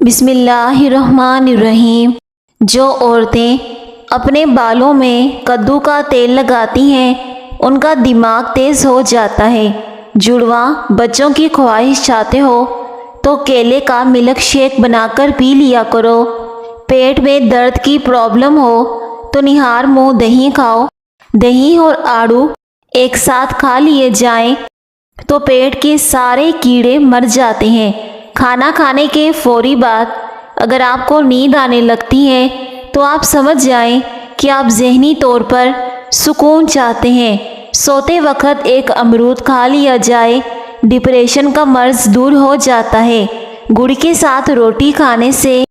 بسم اللہ الرحمن الرحیم۔ جو عورتیں اپنے بالوں میں کدو کا تیل لگاتی ہیں ان کا دماغ تیز ہو جاتا ہے۔ جڑواں بچوں کی خواہش چاہتے ہو تو کیلے کا ملک شیک بنا کر پی لیا کرو۔ پیٹ میں درد کی پرابلم ہو تو نہار منہ دہی کھاؤ۔ دہی اور آڑو ایک ساتھ کھا لیے جائیں تو پیٹ کے سارے کیڑے مر جاتے ہیں۔ کھانا کھانے کے فوری بعد اگر آپ کو نیند آنے لگتی ہے تو آپ سمجھ جائیں کہ آپ ذہنی طور پر سکون چاہتے ہیں۔ سوتے وقت ایک امرود کھا لیا جائے، ڈپریشن کا مرض دور ہو جاتا ہے۔ گڑ کے ساتھ روٹی کھانے سے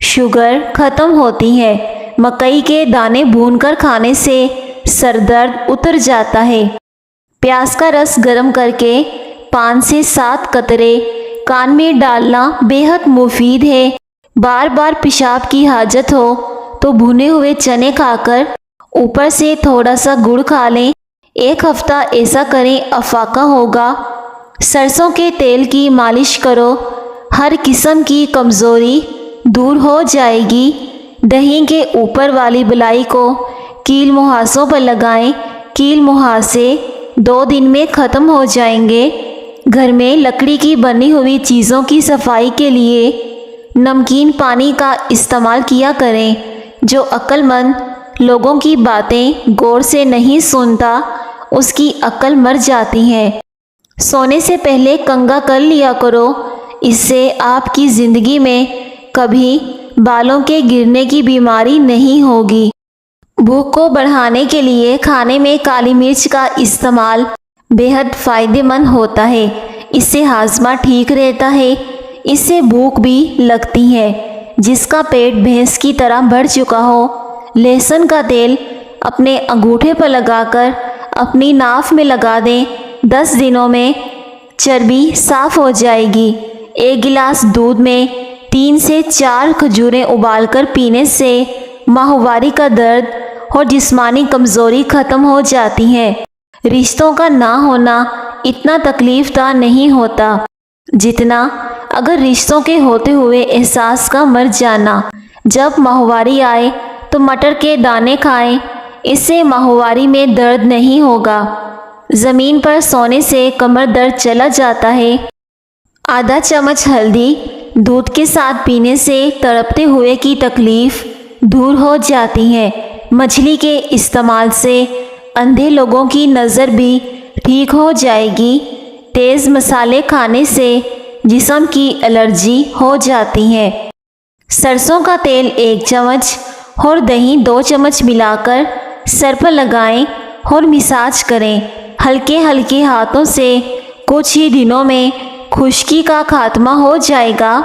شوگر ختم ہوتی ہے۔ مکئی کے دانے بھون کر کھانے سے سر درد اتر جاتا ہے۔ پیاز کا رس گرم کر کے 5 سے 7 قطرے کان میں ڈالنا بے حد مفید ہے۔ بار بار پیشاب کی حاجت ہو تو بھنے ہوئے چنے کھا کر اوپر سے تھوڑا سا گڑ کھا لیں۔ 1 ہفتہ ایسا کریں، افاقہ ہوگا۔ سرسوں کے تیل کی مالش کرو، ہر قسم کی کمزوری دور ہو جائے گی۔ دہی کے اوپر والی بلائی کو کیل مہاسوں پر لگائیں۔ کیل مہاسے 2 دن میں ختم ہو جائیں گے۔ گھر میں لکڑی کی بنی ہوئی چیزوں کی صفائی کے لیے نمکین پانی کا استعمال کیا کریں۔ جو عقل مند لوگوں کی باتیں غور سے نہیں سنتا اس کی عقل مر جاتی ہے۔ سونے سے پہلے کنگھا کر لیا کرو، اس سے آپ کی زندگی میں کبھی بالوں کے گرنے کی بیماری نہیں ہوگی۔ بھوک کو بڑھانے کے لیے کھانے میں کالی مرچ کا استعمال بے حد فائدہ مند ہوتا ہے۔ اس سے ہاضمہ ٹھیک رہتا ہے، اس سے بھوک بھی لگتی ہے۔ جس کا پیٹ بھینس کی طرح بڑھ چکا ہو، لہسن کا تیل اپنے انگوٹھے پر لگا کر اپنی ناف میں لگا دیں۔ 10 دنوں میں چربی صاف ہو جائے گی۔ 1 گلاس دودھ میں 3 سے 4 کھجوریں ابال کر پینے سے ماہواری کا درد اور جسمانی کمزوری ختم ہو جاتی ہے۔ رشتوں کا نہ ہونا اتنا تکلیف دہ نہیں ہوتا جتنا اگر رشتوں کے ہوتے ہوئے احساس کا مر جانا۔ جب ماہواری آئے تو مٹر کے دانے کھائیں، اس سے ماہواری میں درد نہیں ہوگا۔ زمین پر سونے سے کمر درد چلا جاتا ہے۔ آدھا چمچ ہلدی دودھ کے ساتھ پینے سے تڑپتے ہوئے کی تکلیف دور ہو جاتی ہے۔ مچھلی کے استعمال سے اندھے لوگوں کی نظر بھی ٹھیک ہو جائے گی۔ تیز مسالے کھانے سے جسم کی الرجی ہو جاتی ہے۔ سرسوں کا تیل 1 چمچ اور دہی 2 چمچ ملا کر سر پر لگائیں اور مساج کریں۔ ہلکے ہلکے ہاتھوں سے کچھ ہی دنوں میں خشکی کا خاتمہ ہو جائے گا۔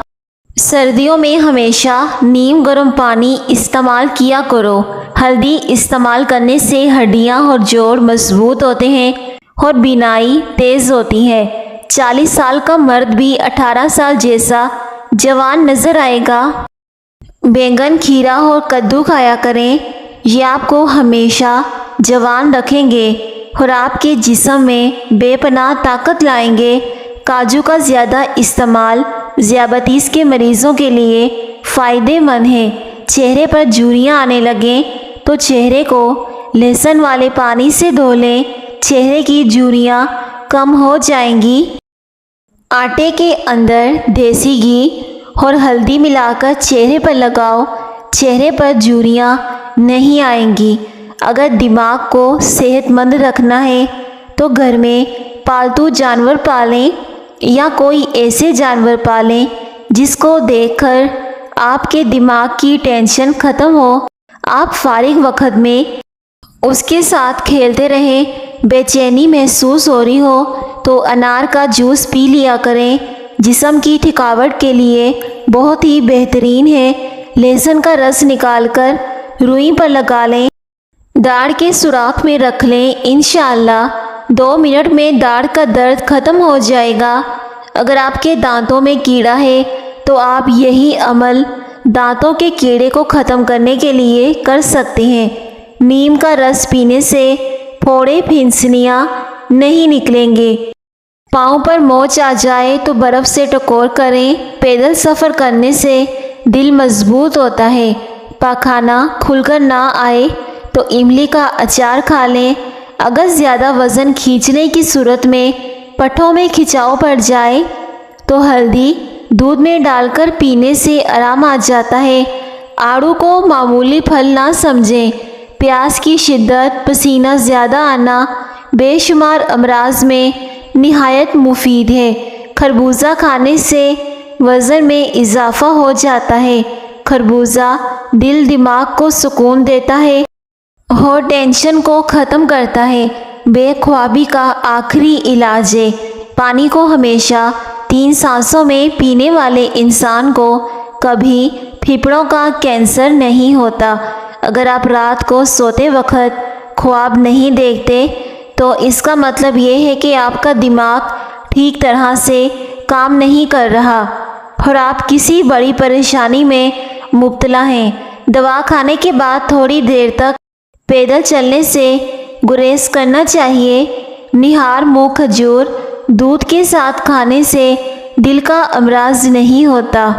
سردیوں میں ہمیشہ نیم گرم پانی استعمال کیا کرو۔ ہلدی استعمال کرنے سے ہڈیاں اور جوڑ مضبوط ہوتے ہیں اور بینائی تیز ہوتی ہے۔ 40 سال کا مرد بھی 18 سال جیسا جوان نظر آئے گا۔ بیگن، کھیرا اور کدو کھایا کریں، یہ آپ کو ہمیشہ جوان رکھیں گے اور آپ کے جسم میں بے پناہ طاقت لائیں گے۔ کاجو کا زیادہ استعمال ذیابیطس کے مریضوں کے لیے فائدہ مند ہے۔ چہرے پر جھریاں آنے لگیں تو چہرے کو لہسن والے پانی سے دھو لیں، چہرے کی جھریاں کم ہو جائیں گی۔ آٹے کے اندر دیسی گھی اور ہلدی ملا کر چہرے پر لگاؤ، چہرے پر جھریاں نہیں آئیں گی۔ اگر دماغ کو صحت مند رکھنا ہے تو گھر میں پالتو جانور پالیں یا کوئی ایسے جانور پالیں جس کو دیکھ کر آپ کے دماغ کی ٹینشن ختم ہو۔ آپ فارغ وقت میں اس کے ساتھ کھیلتے رہیں۔ بے چینی محسوس ہو رہی ہو تو انار کا جوس پی لیا کریں، جسم کی تھکاوٹ کے لیے بہت ہی بہترین ہے۔ لہسن کا رس نکال کر روئی پر لگا لیں، داڑھ کے سوراخ میں رکھ لیں، انشاءاللہ 2 منٹ میں داڑھ کا درد ختم ہو جائے گا۔ اگر آپ کے دانتوں میں کیڑا ہے تو آپ یہی عمل دانتوں کے کیڑے کو ختم کرنے کے لیے کر سکتے ہیں۔ نیم کا رس پینے سے پھوڑے پھنسلیاں نہیں نکلیں گے۔ پاؤں پر موچ آ جائے تو برف سے ٹکور کریں۔ پیدل سفر کرنے سے دل مضبوط ہوتا ہے۔ پاخانہ کھل کر نہ آئے تو املی کا اچار کھا لیں۔ اگر زیادہ وزن کھینچنے کی صورت میں پٹھوں میں کھچاؤ پڑ جائے تو ہلدی دودھ میں ڈال کر پینے سے آرام آ جاتا ہے۔ آڑو کو معمولی پھل نہ سمجھیں۔ پیاس کی شدت، پسینہ زیادہ آنا بے شمار امراض میں نہایت مفید ہے۔ خربوزہ کھانے سے وزن میں اضافہ ہو جاتا ہے۔ خربوزہ دل دماغ کو سکون دیتا ہے اور ٹینشن کو ختم کرتا ہے۔ بے خوابی کا آخری علاج ہے۔ پانی کو ہمیشہ 3 سانسوں میں پینے والے انسان کو کبھی پھیپھڑوں کا کینسر نہیں ہوتا۔ اگر آپ رات کو سوتے وقت خواب نہیں دیکھتے تو اس کا مطلب یہ ہے کہ آپ کا دماغ ٹھیک طرح سے کام نہیں کر رہا اور آپ کسی بڑی پریشانی میں مبتلا ہیں۔ دوا کھانے کے بعد تھوڑی دیر تک پیدل چلنے سے گریز کرنا چاہیے۔ نہار منہ کھجور دودھ کے ساتھ کھانے سے دل کا امراض نہیں ہوتا۔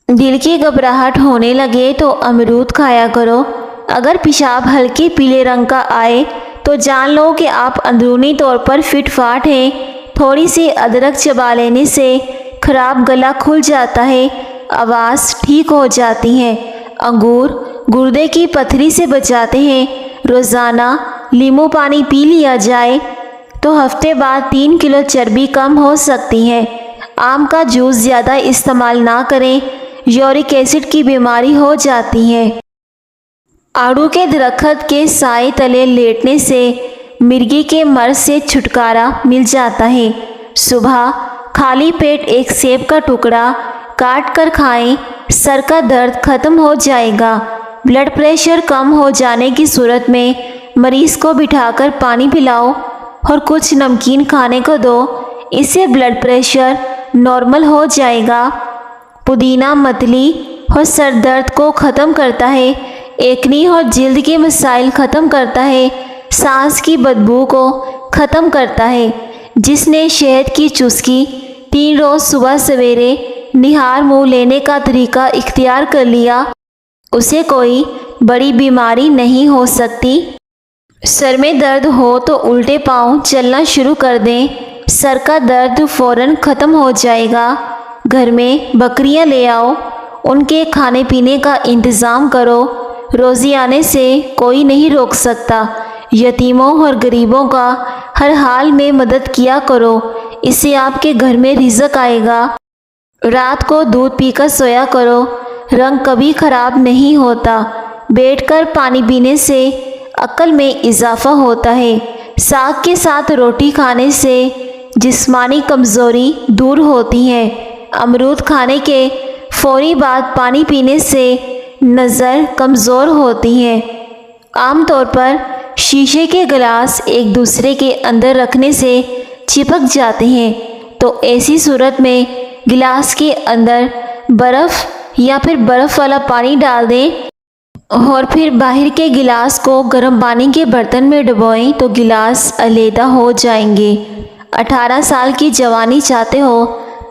دل کی گھبراہٹ ہونے لگے تو امرود کھایا کرو۔ اگر پیشاب ہلکے پیلے رنگ کا آئے تو جان لو کہ آپ اندرونی طور پر فٹ فاٹ ہیں۔ تھوڑی سی ادرک چبا لینے سے خراب گلا کھل جاتا ہے، آواز ٹھیک ہو جاتی ہے۔ انگور گردے کی پتھری سے بچاتے ہیں۔ روزانہ لیمو پانی پی لیا جائے تو ہفتے بعد 3 کلو چربی کم ہو سکتی ہے۔ آم کا جوس زیادہ استعمال نہ کریں، یورک ایسڈ کی بیماری ہو جاتی ہے۔ آڑو کے درخت کے سائے تلے لیٹنے سے مرگی کے مرض سے چھٹکارا مل جاتا ہے۔ صبح خالی پیٹ ایک سیب کا ٹکڑا کاٹ کر کھائیں، سر کا درد ختم ہو جائے گا۔ بلڈ پریشر کم ہو جانے کی صورت میں مریض کو بٹھا کر پانی پلاؤ اور کچھ نمکین کھانے کو دو، اس سے بلڈ پریشر نارمل ہو جائے گا۔ پودینہ متلی اور سر درد کو ختم کرتا ہے، ایکنی اور جلد کے مسائل ختم کرتا ہے، سانس کی بدبو کو ختم کرتا ہے۔ جس نے شہد کی چسکی 3 روز صبح سویرے نہار منہ لینے کا طریقہ اختیار کر لیا، اسے کوئی بڑی بیماری نہیں ہو سکتی۔ سر میں درد ہو تو الٹے پاؤں چلنا شروع کر دیں، سر کا درد فوراً ختم ہو جائے گا۔ گھر میں بکریاں لے آؤ، ان کے کھانے پینے کا انتظام کرو، روزی آنے سے کوئی نہیں روک سکتا۔ یتیموں اور غریبوں کا ہر حال میں مدد کیا کرو، اس سے آپ کے گھر میں رزق آئے گا۔ رات کو دودھ پی کر سویا کرو، رنگ کبھی خراب نہیں ہوتا۔ بیٹھ کر پانی پینے سے عقل میں اضافہ ہوتا ہے۔ ساگ کے ساتھ روٹی کھانے سے جسمانی کمزوری دور ہوتی ہے۔ امرود کھانے کے فوری بعد پانی پینے سے نظر کمزور ہوتی ہے۔ عام طور پر شیشے کے گلاس ایک دوسرے کے اندر رکھنے سے چپک جاتے ہیں، تو ایسی صورت میں گلاس کے اندر برف یا پھر برف والا پانی ڈال دیں اور پھر باہر کے گلاس کو گرم پانی کے برتن میں ڈبوئیں تو گلاس علیحدہ ہو جائیں گے۔ 18 سال کی جوانی چاہتے ہو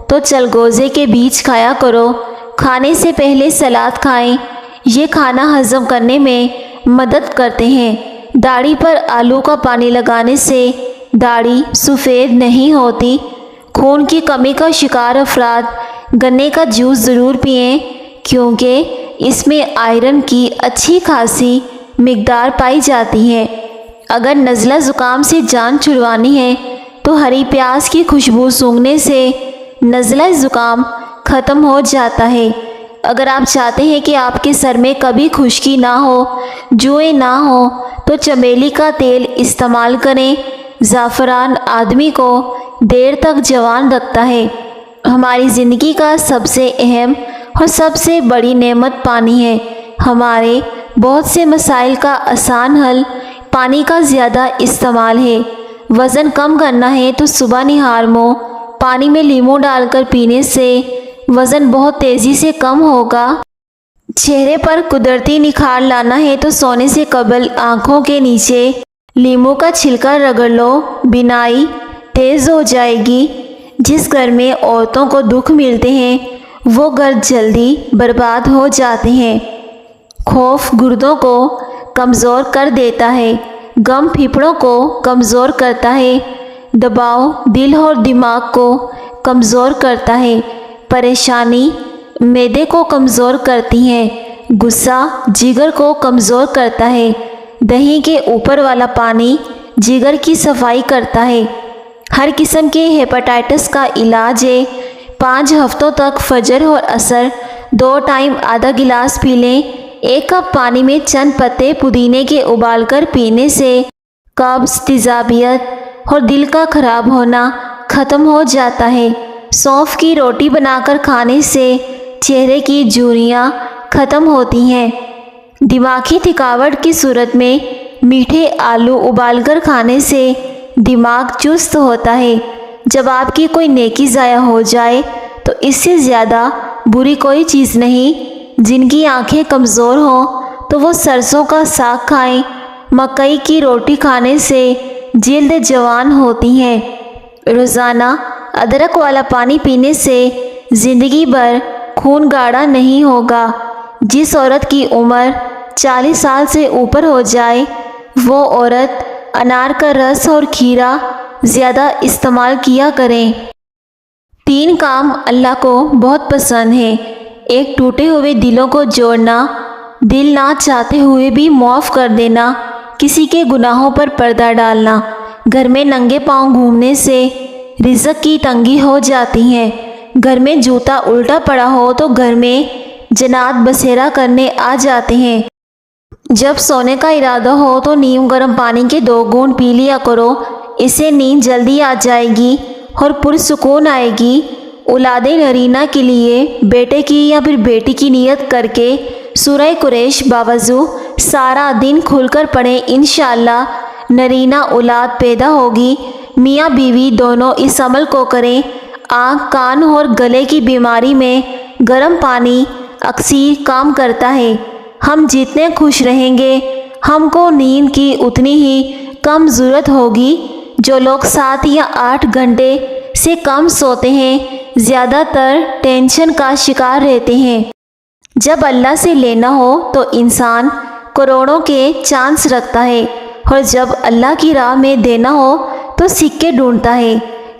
تو چلگوزے کے بیج کھایا کرو۔ کھانے سے پہلے سلاد کھائیں، یہ کھانا ہضم کرنے میں مدد کرتے ہیں۔ داڑھی پر آلو کا پانی لگانے سے داڑھی سفید نہیں ہوتی۔ خون کی کمی کا شکار افراد گنے کا جوس ضرور پئیں کیونکہ اس میں آئرن کی اچھی خاصی مقدار پائی جاتی ہے۔ اگر نزلہ زکام سے جان چھڑوانی ہے تو ہری پیاز کی خوشبو سونگھنے سے نزلہ زکام ختم ہو جاتا ہے۔ اگر آپ چاہتے ہیں کہ آپ کے سر میں کبھی خشکی نہ ہو، جوئیں نہ ہو تو چمیلی کا تیل استعمال کریں۔ زعفران آدمی کو دیر تک جوان رکھتا ہے۔ ہماری زندگی کا سب سے اہم اور سب سے بڑی نعمت پانی ہے۔ ہمارے بہت سے مسائل کا آسان حل پانی کا زیادہ استعمال ہے۔ وزن کم کرنا ہے تو صبح نہار منہ پانی میں لیمو ڈال کر پینے سے وزن بہت تیزی سے کم ہوگا۔ چہرے پر قدرتی نکھار لانا ہے تو سونے سے قبل آنکھوں کے نیچے لیمو کا چھلکا رگڑ لو۔ بینائی تیز ہو جائے گی۔ جس گھر میں عورتوں کو دکھ ملتے ہیں وہ گھر جلدی برباد ہو جاتے ہیں۔ خوف گردوں کو کمزور کر دیتا ہے، غم پھیپھڑوں کو کمزور کرتا ہے، دباؤ دل اور دماغ کو کمزور کرتا ہے، پریشانی معدے کو کمزور کرتی ہے، غصہ جگر کو کمزور کرتا ہے، دہی کے اوپر والا پانی جگر کی صفائی کرتا ہے۔ ہر قسم کے ہیپاٹائٹس کا علاج ہے۔ 5 ہفتوں تک فجر اور عصر 2 ٹائم آدھا گلاس پی لیں۔ 1 کپ پانی میں چند پتے پودینے کے ابال کر پینے سے قبض، تیزابیت اور دل کا خراب ہونا ختم ہو جاتا ہے۔ سونف کی روٹی بنا کر کھانے سے چہرے کی جھریاں ختم ہوتی ہیں۔ دماغی تھکاوٹ کی صورت میں میٹھے آلو ابال کر کھانے سے دماغ چست ہوتا ہے۔ جب آپ کی کوئی نیکی ضائع ہو جائے تو اس سے زیادہ بری کوئی چیز نہیں۔ جن کی آنکھیں کمزور ہوں تو وہ سرسوں کا ساگ کھائیں۔ مکئی کی روٹی کھانے سے جلد جوان ہوتی ہے۔ روزانہ ادرک والا پانی پینے سے زندگی بھر خون گاڑھا نہیں ہوگا۔ جس عورت کی عمر 40 سال سے اوپر ہو جائے وہ عورت انار کا رس اور کھیرا زیادہ استعمال کیا کریں۔ 3 کام اللہ کو بہت پسند ہیں۔ 1 ٹوٹے ہوئے دلوں کو جوڑنا، دل نہ چاہتے ہوئے بھی معاف کر دینا، کسی کے گناہوں پر پردہ ڈالنا۔ گھر میں ننگے پاؤں گھومنے سے رزق کی تنگی ہو جاتی ہے۔ گھر میں جوتا الٹا پڑا ہو تو گھر میں جنات بسیرا کرنے آ جاتے ہیں۔ جب سونے کا ارادہ ہو تو نیم گرم پانی کے 2 گھونٹ پی لیا کرو، اس سے نیند جلدی آ جائے گی اور پرسکون آئے گی۔ اولاد نرینہ کے لیے بیٹے کی یا پھر بیٹی کی نیت کر کے سورہ قریش باوضو سارا دن کھل کر پڑھیں، انشاءاللہ نرینہ اولاد پیدا ہوگی۔ میاں بیوی دونوں اس عمل کو کریں۔ آنکھ، کان اور گلے کی بیماری میں گرم پانی اکثیر کام کرتا ہے۔ ہم جتنے خوش رہیں گے ہم کو نیند کی اتنی ہی کم ضرورت ہوگی۔ جو لوگ 7 یا 8 گھنٹے سے کم سوتے ہیں زیادہ تر ٹینشن کا شکار رہتے ہیں۔ جب اللہ سے لینا ہو تو انسان کروڑوں کے چانس رکھتا ہے اور جب اللہ کی راہ میں دینا ہو تو سکے ڈھونڈتا ہے۔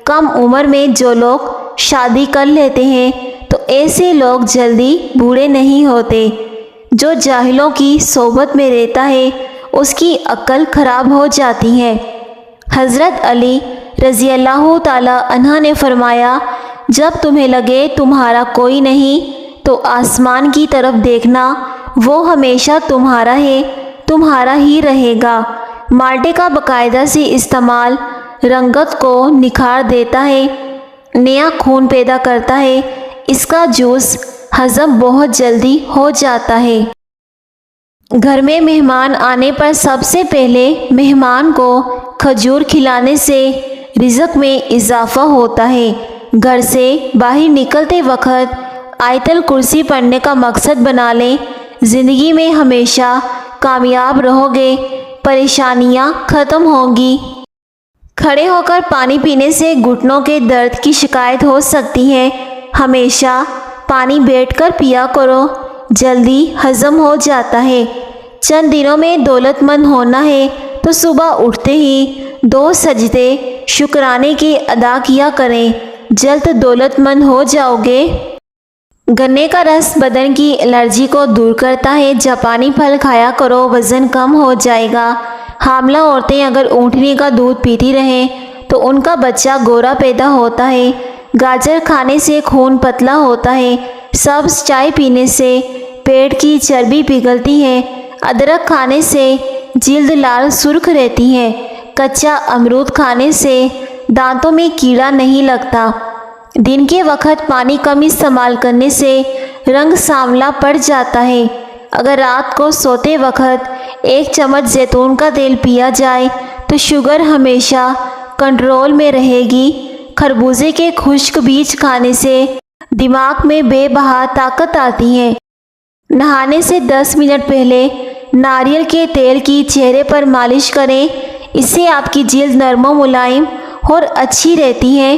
کم عمر میں جو لوگ شادی کر لیتے ہیں تو ایسے لوگ جلدی بوڑھے نہیں ہوتے۔ جو جاہلوں کی صحبت میں رہتا ہے اس کی عقل خراب ہو جاتی ہے۔ حضرت علی رضی اللہ تعالی عنہ نے فرمایا، جب تمہیں لگے تمہارا کوئی نہیں تو آسمان کی طرف دیکھنا، وہ ہمیشہ تمہارا ہے، تمہارا ہی رہے گا۔ مالٹے کا باقاعدہ سے استعمال رنگت کو نکھار دیتا ہے، نیا خون پیدا کرتا ہے۔ اس کا جوس ہضم بہت جلدی ہو جاتا ہے۔ گھر میں مہمان آنے پر سب سے پہلے مہمان کو کھجور کھلانے سے رزق میں اضافہ ہوتا ہے۔ گھر سے باہر نکلتے وقت آیت الکرسی پڑھنے کا مقصد بنا لیں۔ زندگی میں ہمیشہ کامیاب رہو گے، پریشانیاں ختم ہوں گی۔ کھڑے ہو کر پانی پینے سے گھٹنوں کے درد کی شکایت ہو سکتی ہے، ہمیشہ پانی بیٹھ کر پیا کرو، جلدی ہضم ہو جاتا ہے۔ چند دنوں میں دولت مند ہونا ہے تو صبح اٹھتے ہی 2 سجدے شکرانے کے ادا کیا کریں، جلد دولت مند ہو جاؤ گے۔ گنے کا رس بدن کی الرجی کو دور کرتا ہے، جاپانی پھل کھایا کرو، وزن کم ہو جائے گا۔ حاملہ عورتیں اگر اونٹنی کا دودھ پیتی رہیں تو ان کا بچہ گورا پیدا ہوتا ہے۔ گاجر کھانے سے خون پتلا ہوتا ہے۔ سبز چائے پینے سے پیٹ کی چربی پگھلتی ہے۔ ادرک کھانے سے جلد لال سرخ رہتی ہے۔ کچا امرود کھانے سے دانتوں میں کیڑا نہیں لگتا۔ دن کے وقت پانی کم استعمال کرنے سے رنگ سانولا پڑ جاتا ہے۔ اگر رات کو سوتے وقت 1 چمچ زیتون کا تیل پیا جائے تو شوگر ہمیشہ کنٹرول میں رہے گی۔ خربوزے کے خشک بیج کھانے سے دماغ میں بے بہا طاقت آتی ہے۔ نہانے سے 10 منٹ پہلے ناریل کے تیل کی چہرے پر مالش کریں، اس سے آپ کی جلد نرم و ملائم اور اچھی رہتی ہے۔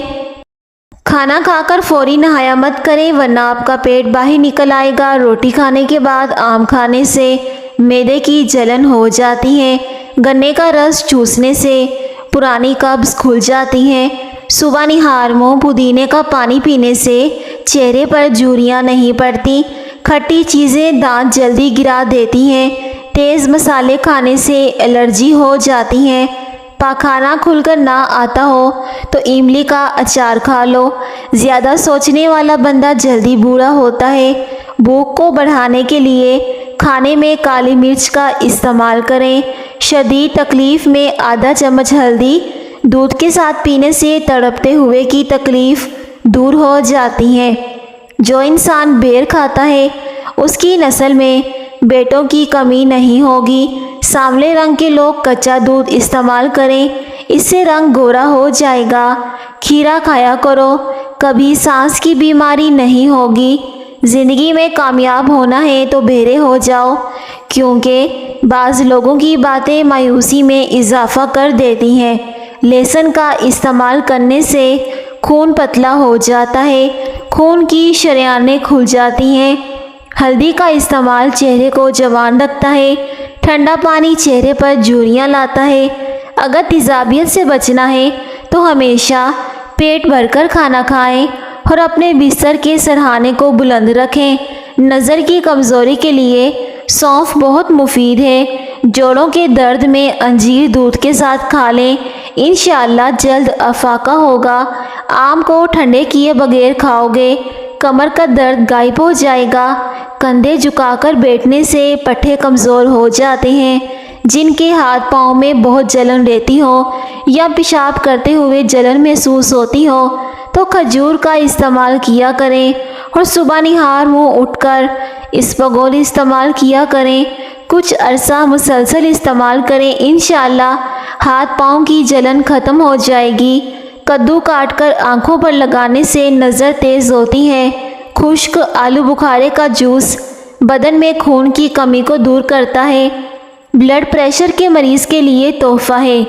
کھانا کھا کر فوری نہایا مت کریں ورنہ آپ کا پیٹ باہر نکل آئے گا۔ روٹی کھانے کے بعد آم کھانے سے معدے کی جلن ہو جاتی ہے۔ گنے کا رس چوسنے سے پرانی قبض کھل جاتی ہے۔ صبح نہار منہ پودینے کا پانی پینے سے چہرے پر جھریاں نہیں پڑتی۔ کھٹی چیزیں دانت جلدی گرا دیتی ہیں۔ تیز مسالے کھانے سے الرجی ہو جاتی ہے۔ پاخانہ کھل کر نہ آتا ہو تو املی کا اچار کھا لو۔ زیادہ سوچنے والا بندہ جلدی بوڑھا ہوتا ہے۔ بھوک کو بڑھانے کے لیے کھانے میں کالی مرچ کا استعمال کریں۔ شدید تکلیف میں آدھا چمچ ہلدی دودھ کے ساتھ پینے سے تڑپتے ہوئے کی تکلیف دور ہو جاتی ہے۔ جو انسان بیر کھاتا ہے اس کی نسل میں بیٹوں کی کمی نہیں ہوگی۔ سانولے رنگ کے لوگ کچا دودھ استعمال کریں، اس سے رنگ گورا ہو جائے گا۔ کھیرا کھایا کرو، کبھی سانس کی بیماری نہیں ہوگی۔ زندگی میں کامیاب ہونا ہے تو بہرے ہو جاؤ، کیونکہ بعض لوگوں کی باتیں مایوسی میں اضافہ کر دیتی ہیں۔ لہسن کا استعمال کرنے سے خون پتلا ہو جاتا ہے، خون کی شریانیں کھل جاتی ہیں۔ ہلدی کا استعمال چہرے کو جوان رکھتا ہے۔ ٹھنڈا پانی چہرے پر جھریاں لاتا ہے۔ اگر تیزابیت سے بچنا ہے تو ہمیشہ پیٹ بھر کر کھانا کھائیں اور اپنے بستر کے سرہانے کو بلند رکھیں۔ نظر کی کمزوری کے لیے سونف بہت مفید ہے۔ جوڑوں کے درد میں انجیر دودھ کے ساتھ کھا لیں، انشاءاللہ جلد افاقہ ہوگا۔ آم کو ٹھنڈے کیے بغیر کھاؤ گے، کمر کا درد غائب ہو جائے گا۔ کندھے جھکا کر بیٹھنے سے پٹھے کمزور ہو جاتے ہیں۔ جن کے ہاتھ پاؤں میں بہت جلن رہتی ہو یا پیشاب کرتے ہوئے جلن محسوس ہوتی ہو تو کھجور کا استعمال کیا کریں اور صبح نہار منہ اٹھ کر اسپغول استعمال کیا کریں۔ کچھ عرصہ مسلسل استعمال کریں، انشاءاللہ ہاتھ پاؤں کی جلن ختم ہو جائے گی۔ کدو کاٹ کر آنکھوں پر لگانے سے نظر تیز ہوتی ہے۔ خشک آلو بخارے کا جوس بدن میں خون کی کمی کو دور کرتا ہے۔ بلڈ پریشر کے مریض کے لیے تحفہ ہے۔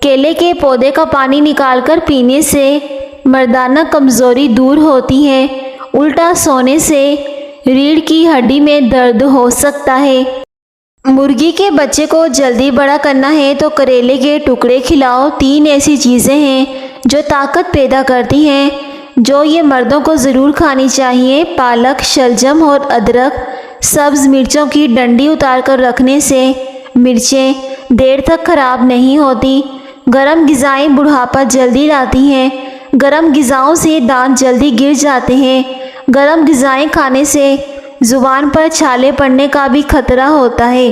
کیلے کے پودے کا پانی نکال کر پینے سے مردانہ کمزوری دور ہوتی ہے۔ الٹا سونے سے ریڑھ کی ہڈی میں درد ہو سکتا ہے۔ مرغی کے بچے کو جلدی بڑا کرنا ہے تو کریلے کے ٹکڑے کھلاؤ۔ 3 ایسی چیزیں ہیں جو طاقت پیدا کرتی ہیں جو یہ مردوں کو ضرور کھانی چاہیے: پالک، شلجم اور ادرک۔ سبز مرچوں کی ڈنڈی اتار کر رکھنے سے مرچیں دیر تک خراب نہیں ہوتی۔ گرم غذائیں بڑھاپا جلدی لاتی ہیں۔ گرم غذاؤں سے دانت جلدی گر جاتے ہیں۔ گرم غذائیں کھانے سے زبان پر چھالے پڑنے کا بھی خطرہ ہوتا ہے۔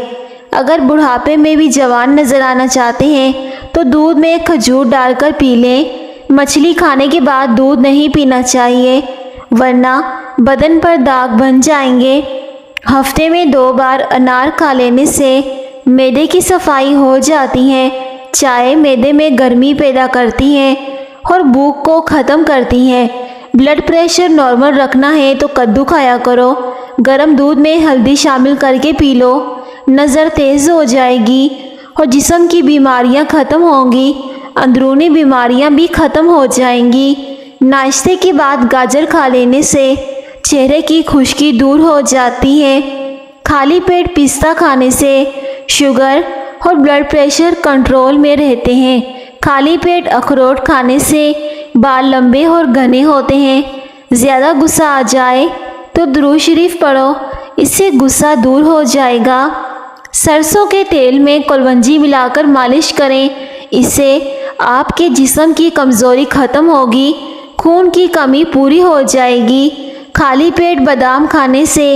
اگر بڑھاپے میں بھی جوان نظر آنا چاہتے ہیں تو دودھ میں کھجور ڈال کر پی لیں۔ مچھلی کھانے کے بعد دودھ نہیں پینا چاہیے ورنہ بدن پر داغ بن جائیں گے۔ ہفتے میں 2 بار انار کھا لینے سے معدے کی صفائی ہو جاتی ہے۔ چائے معدے میں گرمی پیدا کرتی ہے اور بھوک کو ختم کرتی ہے۔ بلڈ پریشر نارمل رکھنا ہے تو کدو کھایا کرو۔ گرم دودھ میں ہلدی شامل کر کے پی لو، نظر تیز ہو جائے گی اور جسم کی بیماریاں ختم ہوں گی، اندرونی بیماریاں بھی ختم ہو جائیں گی۔ ناشتے کے بعد گاجر کھا لینے سے چہرے کی خشکی دور ہو جاتی ہے۔ خالی پیٹ پستہ کھانے سے شوگر اور بلڈ پریشر کنٹرول میں رہتے ہیں۔ خالی پیٹ اخروٹ کھانے سے بال لمبے اور گھنے ہوتے ہیں۔ زیادہ غصہ آ جائے تو درود شریف پڑھو، اس سے غصہ دور ہو جائے گا۔ سرسوں کے تیل میں کلونجی ملا کر مالش کریں، اس سے آپ کے جسم کی کمزوری ختم ہوگی، خون کی کمی پوری ہو جائے گی۔ خالی پیٹ بادام کھانے سے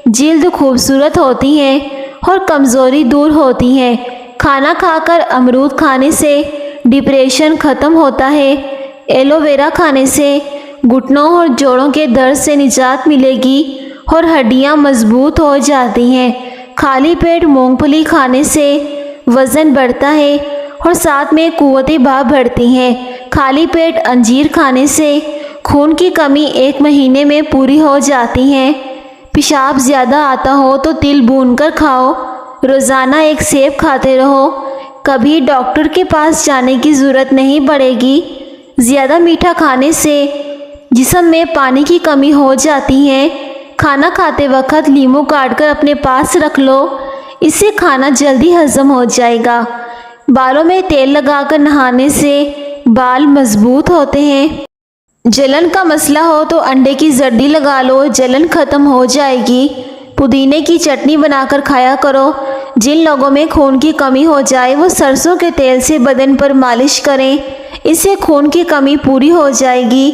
جلد خوبصورت ہوتی ہے اور کمزوری دور ہوتی ہے۔ کھانا کھا کر امرود کھانے سے ڈپریشن ختم ہوتا ہے۔ ایلو ویرا کھانے سے گھٹنوں اور جوڑوں کے درد سے نجات ملے گی اور ہڈیاں مضبوط ہو جاتی ہیں۔ خالی پیٹ مونگ پھلی کھانے سے وزن بڑھتا ہے اور ساتھ میں قوت باہ بڑھتی ہے۔ خالی پیٹ انجیر کھانے سے خون کی کمی 1 مہینے میں پوری ہو جاتی ہے۔ پیشاب زیادہ آتا ہو تو تل بھون کر کھاؤ۔ روزانہ 1 سیب کھاتے رہو، کبھی ڈاکٹر کے پاس جانے کی ضرورت نہیں پڑے گی۔ زیادہ میٹھا کھانے سے جسم میں پانی کی کمی ہو جاتی ہے۔ کھانا کھاتے وقت لیموں کاٹ کر اپنے پاس رکھ لو، اس سے کھانا جلدی ہضم ہو جائے گا۔ بالوں میں تیل لگا کر نہانے سے بال مضبوط ہوتے ہیں۔ جلن کا مسئلہ ہو تو انڈے کی زردی لگا لو، جلن ختم ہو جائے گی۔ پودینے کی چٹنی بنا کر کھایا کرو۔ جن لوگوں میں خون کی کمی ہو جائے وہ سرسوں کے تیل سے بدن پر مالش کریں، اس سے خون کی کمی پوری ہو جائے گی۔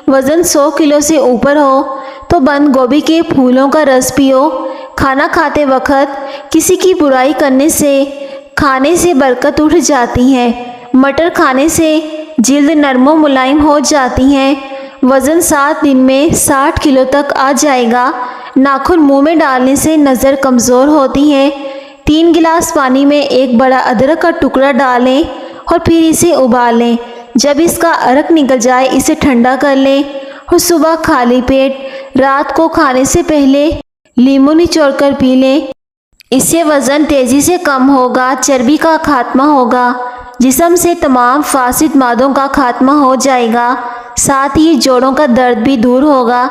وزن 100 کلو سے اوپر ہو تو بند گوبھی کے پھولوں کا رس پیو۔ کھانا کھاتے وقت کسی کی برائی کرنے سے کھانے سے برکت اٹھ جاتی ہے۔ مٹر کھانے سے جلد نرم و ملائم ہو جاتی ہے۔ وزن 7 دن میں 60 کلو تک آ جائے گا۔ ناخن منہ میں ڈالنے سے نظر کمزور ہوتی ہے۔ 3 گلاس پانی میں 1 بڑا ادرک کا ٹکڑا ڈالیں اور پھر اسے ابالیں۔ جب اس کا عرق نکل جائے اسے ٹھنڈا کر لیں اور صبح خالی پیٹ رات کو کھانے سے پہلے لیموں نچوڑ کر پی لیں۔ اس سے وزن تیزی سے کم ہوگا، چربی کا خاتمہ ہوگا، جسم سے تمام فاسد مادوں کا خاتمہ ہو جائے گا، ساتھ ہی جوڑوں کا درد بھی دور ہوگا۔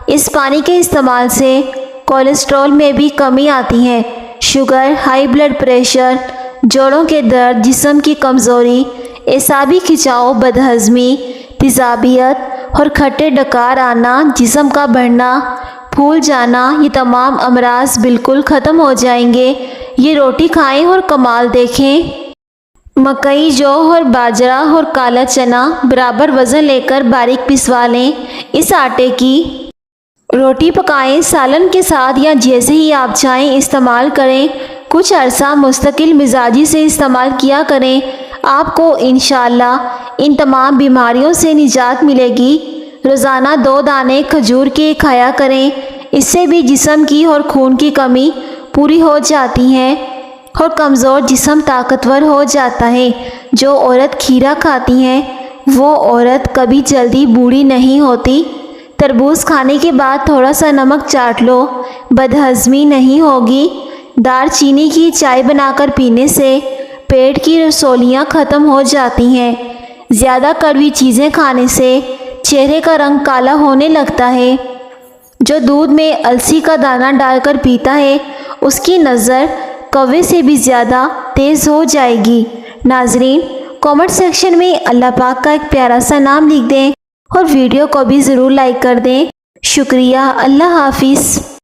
اس پانی کے استعمال سے کولیسٹرول میں بھی کمی آتی ہے۔ شوگر، ہائی بلڈ پریشر، جوڑوں کے درد، جسم کی کمزوری، اعصابی کھنچاؤ، بدہضمی، تیزابیت اور کھٹے ڈکار آنا، جسم کا بڑھنا، پھول جانا، یہ تمام امراض بالکل ختم ہو جائیں گے۔ یہ روٹی کھائیں اور کمال دیکھیں۔ مکئی، جو اور باجرہ اور کالا چنا برابر وزن لے کر باریک پسوا لیں۔ اس آٹے کی روٹی پکائیں، سالن کے ساتھ یا جیسے ہی آپ چاہیں استعمال کریں۔ کچھ عرصہ مستقل مزاجی سے استعمال کیا کریں، آپ کو انشاءاللہ ان تمام بیماریوں سے نجات ملے گی۔ روزانہ 2 دانے کھجور کے کھایا کریں، اس سے بھی جسم کی اور خون کی کمی پوری ہو جاتی ہے اور کمزور جسم طاقتور ہو جاتا ہے۔ جو عورت کھیرا کھاتی ہے وہ عورت کبھی جلدی بوڑھی نہیں ہوتی۔ تربوز کھانے کے بعد تھوڑا سا نمک چاٹ لو، بدہضمی نہیں ہوگی۔ دار چینی کی چائے بنا کر پینے سے پیٹ کی رسولیاں ختم ہو جاتی ہیں۔ زیادہ کڑوی چیزیں کھانے سے چہرے کا رنگ کالا ہونے لگتا ہے۔ جو دودھ میں السی کا دانہ ڈال کر پیتا ہے اس کی نظر کوے سے بھی زیادہ تیز ہو جائے گی۔ ناظرین، کامنٹ سیکشن میں اللہ پاک کا ایک پیارا سا نام لکھ دیں اور ویڈیو کو بھی ضرور لائک کر دیں۔ شکریہ، اللہ حافظ۔